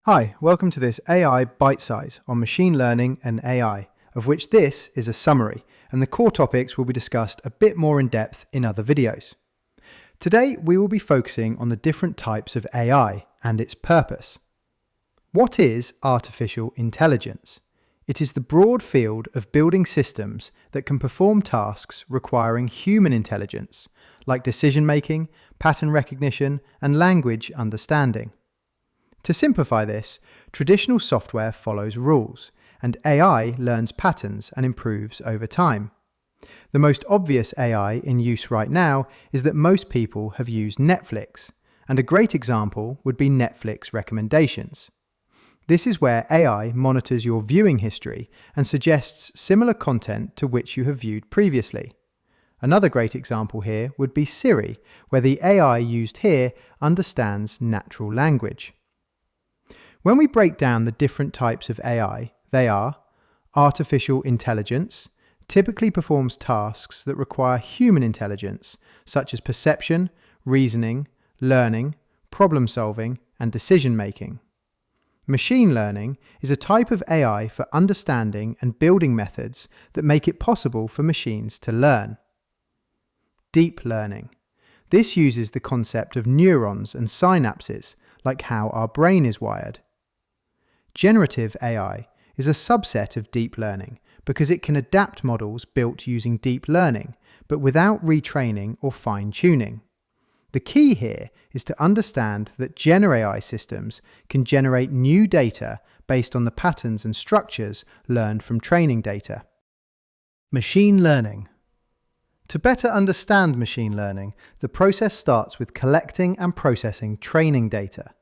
Hi, welcome to this AI Bitesize on machine learning and AI, of which this is a summary, and the core topics will be discussed a bit more in depth in other videos. Today, we will be focusing on the different types of AI and its purpose. What is artificial intelligence? It is the broad field of building systems that can perform tasks requiring human intelligence, like decision-making, pattern recognition, and language understanding. To simplify this, traditional software follows rules, and AI learns patterns and improves over time. The most obvious AI in use right now is that most people have used Netflix, and a great example would be Netflix recommendations. This is where AI monitors your viewing history and suggests similar content to which you have viewed previously. Another great example here would be Siri, where the AI used here understands natural language. When we break down the different types of AI, they are: artificial intelligence, typically performs tasks that require human intelligence, such as perception, reasoning, learning, problem solving, and decision making. Machine learning is a type of AI for understanding and building methods that make it possible for machines to learn. Deep learning. This uses the concept of neurons and synapses, like how our brain is wired. Generative AI is a subset of deep learning because it can adapt models built using deep learning, but without retraining or fine-tuning. The key here is to understand that GenAI systems can generate new data based on the patterns and structures learned from training data. Machine learning. To better understand machine learning, the process starts with collecting and processing training data.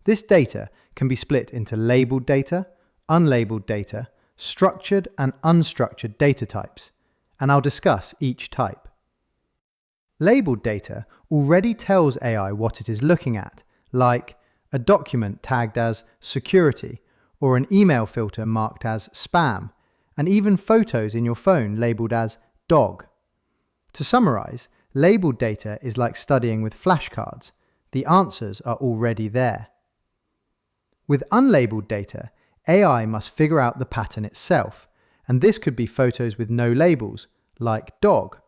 This data can be split into labeled data, unlabeled data, structured and unstructured data types, and I'll discuss each type. Labeled data already tells AI what it is looking at, like a document tagged as security, or an email filter marked as spam, and even photos in your phone labeled as dog. To summarize, labeled data is like studying with flashcards. The answers are already there. With unlabeled data, AI must figure out the pattern itself, and this could be photos with no labels, like dog,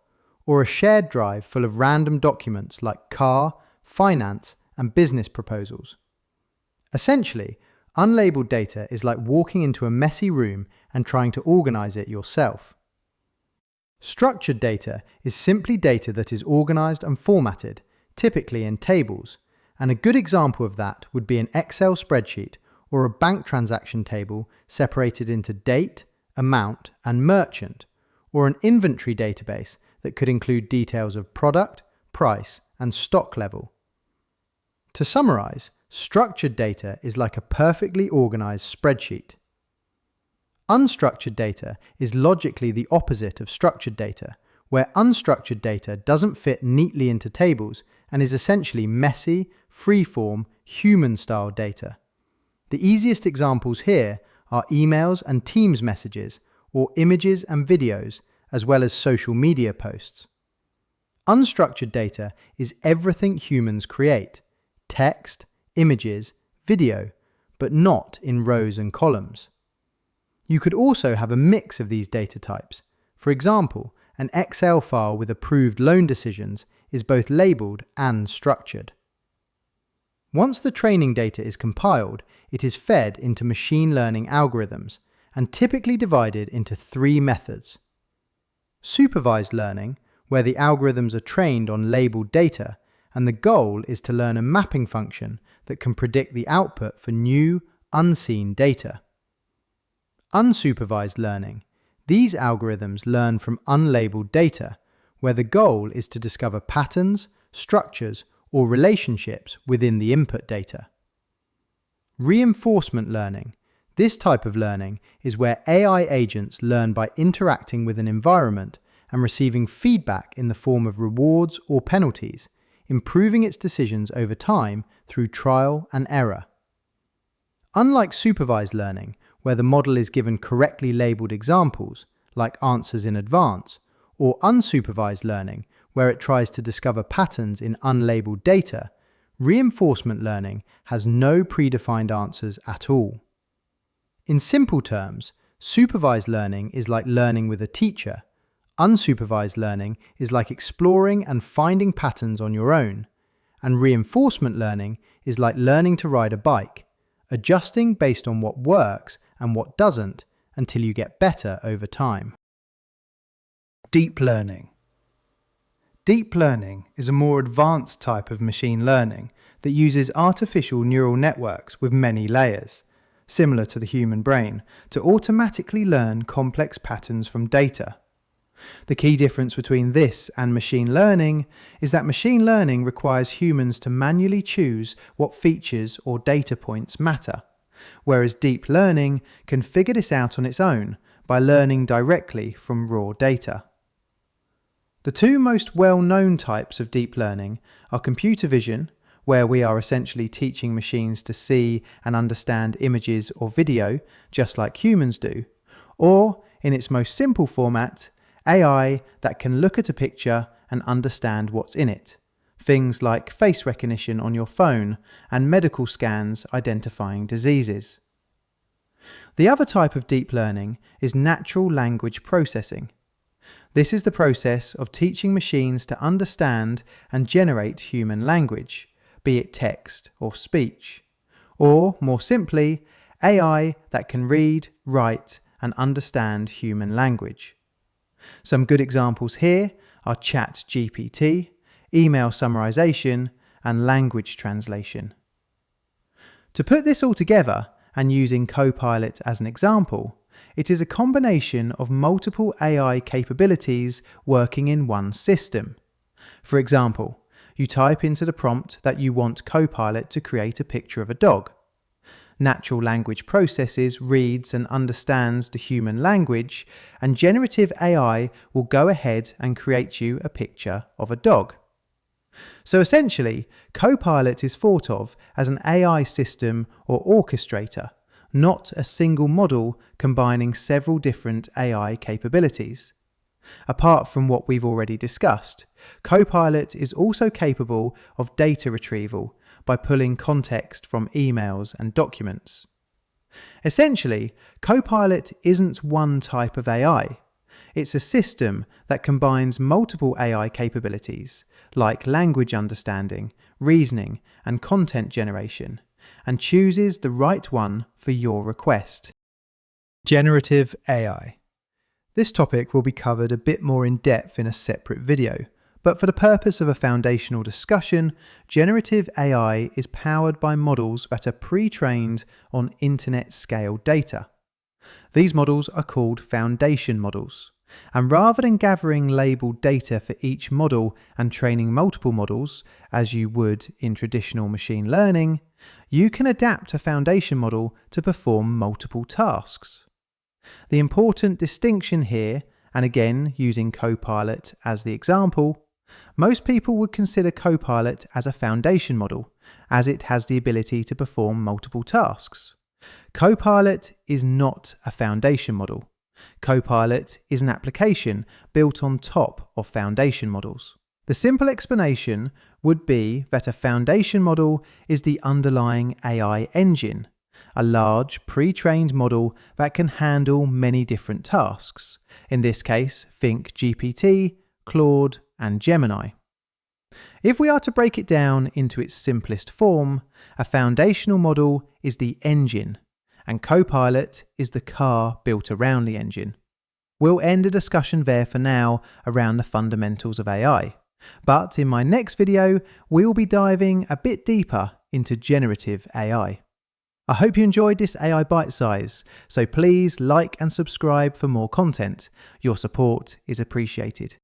or a shared drive full of random documents like car, finance, and business proposals. Essentially, unlabeled data is like walking into a messy room and trying to organize it yourself. Structured data is simply data that is organized and formatted, typically in tables, and a good example of that would be an Excel spreadsheet or a bank transaction table separated into date, amount, and merchant, or an inventory database that could include details of product, price, and stock level. To summarize, structured data is like a perfectly organized spreadsheet. Unstructured data is logically the opposite of structured data, where unstructured data doesn't fit neatly into tables and is essentially messy, free-form, human-style data. The easiest examples here are emails and Teams messages, or images and videos, as well as social media posts. Unstructured data is everything humans create: text, images, video, but not in rows and columns. You could also have a mix of these data types. For example, an Excel file with approved loan decisions is both labeled and structured. Once the training data is compiled, it is fed into machine learning algorithms and typically divided into three methods. Supervised learning, where the algorithms are trained on labeled data, and the goal is to learn a mapping function that can predict the output for new, unseen data. Unsupervised learning. These algorithms learn from unlabeled data, where the goal is to discover patterns, structures, or relationships within the input data. Reinforcement learning. This type of learning is where AI agents learn by interacting with an environment and receiving feedback in the form of rewards or penalties, improving its decisions over time through trial and error. Unlike supervised learning, where the model is given correctly labeled examples, like answers in advance, or unsupervised learning, where it tries to discover patterns in unlabeled data, Reinforcement learning has no predefined answers at all. In simple terms, supervised learning is like learning with a teacher. Unsupervised learning is like exploring and finding patterns on your own. And reinforcement learning is like learning to ride a bike, adjusting based on what works and what doesn't until you get better over time. Deep learning. Deep learning is a more advanced type of machine learning that uses artificial neural networks with many layers, similar to the human brain, to automatically learn complex patterns from data. The key difference between this and machine learning is that machine learning requires humans to manually choose what features or data points matter, whereas deep learning can figure this out on its own by learning directly from raw data. The two most well-known types of deep learning are computer vision, where we are essentially teaching machines to see and understand images or video just like humans do, or, in its most simple format, AI that can look at a picture and understand what's in it. Things like face recognition on your phone and medical scans identifying diseases. The other type of deep learning is natural language processing. This is the process of teaching machines to understand and generate human language, be it text or speech. Or, more simply, AI that can read, write, and understand human language. Some good examples here are ChatGPT, email summarization, and language translation. To put this all together, and using Copilot as an example, it is a combination of multiple AI capabilities working in one system. For example, you type into the prompt that you want Copilot to create a picture of a dog. Natural language processes, reads and understands the human language, and generative AI will go ahead and create you a picture of a dog. So essentially, Copilot is thought of as an AI system or orchestrator, not a single model combining several different AI capabilities. Apart from what we've already discussed, Copilot is also capable of data retrieval by pulling context from emails and documents. Essentially, Copilot isn't one type of AI. It's a system that combines multiple AI capabilities, like language understanding, reasoning, and content generation, and chooses the right one for your request. Generative AI. This topic will be covered a bit more in depth in a separate video, but for the purpose of a foundational discussion, generative AI is powered by models that are pre-trained on internet-scale data. These models are called foundation models, and rather than gathering labeled data for each model and training multiple models, as you would in traditional machine learning, you can adapt a foundation model to perform multiple tasks. The important distinction here, and again using Copilot as the example, most people would consider Copilot as a foundation model, as it has the ability to perform multiple tasks. Copilot is not a foundation model. Copilot is an application built on top of foundation models. The simple explanation would be that a foundation model is the underlying AI engine, a large pre-trained model that can handle many different tasks. In this case, think GPT, Claude, and Gemini. If we are to break it down into its simplest form, a foundational model is the engine, and Copilot is the car built around the engine. We'll end the discussion there for now around the fundamentals of AI, but in my next video, we will be diving a bit deeper into generative AI. I hope you enjoyed this AI bite size, so please like and subscribe for more content. Your support is appreciated.